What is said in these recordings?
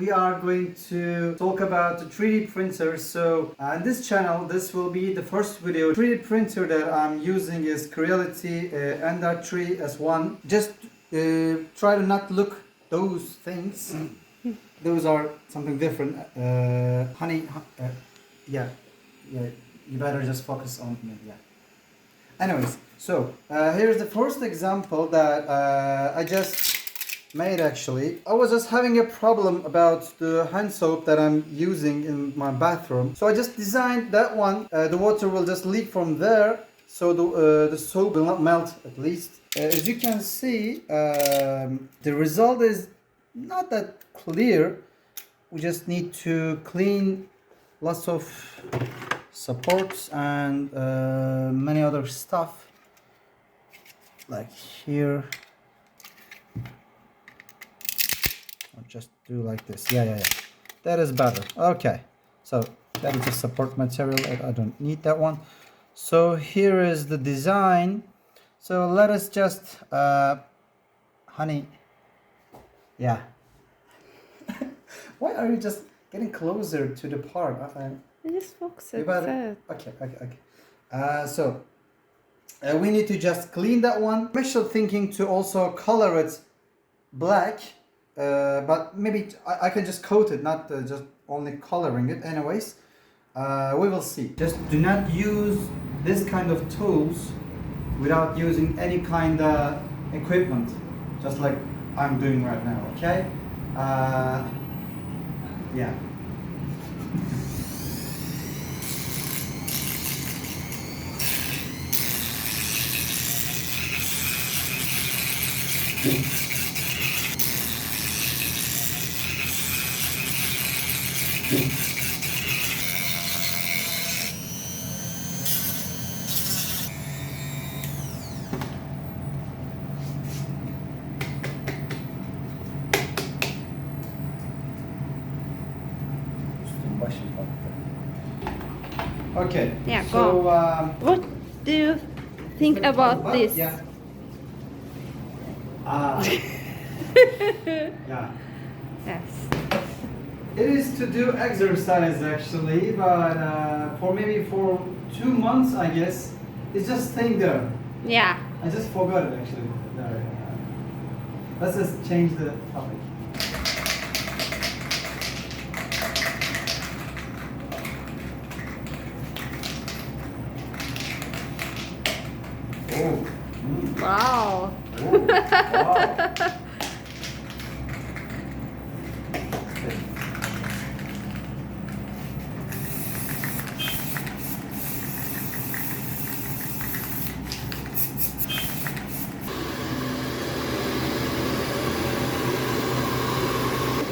we are going to talk about the 3D printers. So on this channel, this will be the first video. 3D printer that I'm using is Creality Ender 3 S1. Just try to not look those things. Those are something different. Yeah, you better just focus on me. Yeah. Anyways, so here's the first example that I just made actually. I was just having a problem about the hand soap that I'm using in my bathroom. So I just designed that one. The water will just leak from there, so the soap will not melt at least. As you can see, the result is not that clear. We just need to clean lots of supports and many other stuff like here. I'll just do like this. Yeah. That is better. Okay. So that is a support material. I don't need that one. So here is the design. So let us just, honey. Yeah. Why are you just getting closer to the part? I just focus You it. better. Okay. So we need to just clean that one. I'm actually thinking to also color it black, but maybe I can just coat it, not just only coloring it. Anyways, we will see. Just do not use this kind of tools without using any kind of equipment, just like I'm doing right now. Okay? Yeah. Okay. Yeah, so, go. What do you think about this? Yeah. Yeah. Yes. It is to do exercise actually, but for maybe for 2 months, I guess, it's just staying there. Yeah. I just forgot it actually. Let's just change the topic. Oh. Wow. Oh.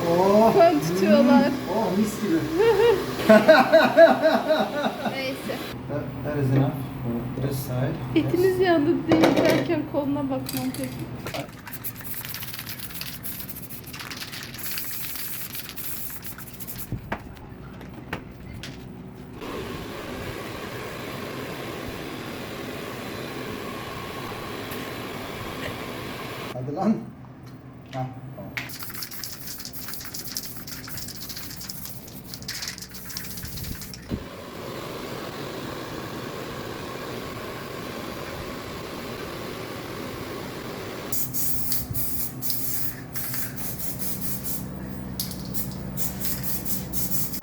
Wow. Kan tutuyorlar. Oh, mis gibi. Neyse. That is enough for this side. Etiniz yandı değil derken koluna bakmam peki. Hadi lan. Ha, tamam.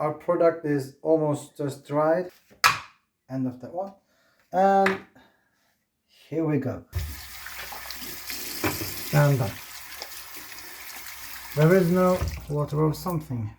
Our product is almost just dried. End of that one. And here we go. And done. There is no water or something.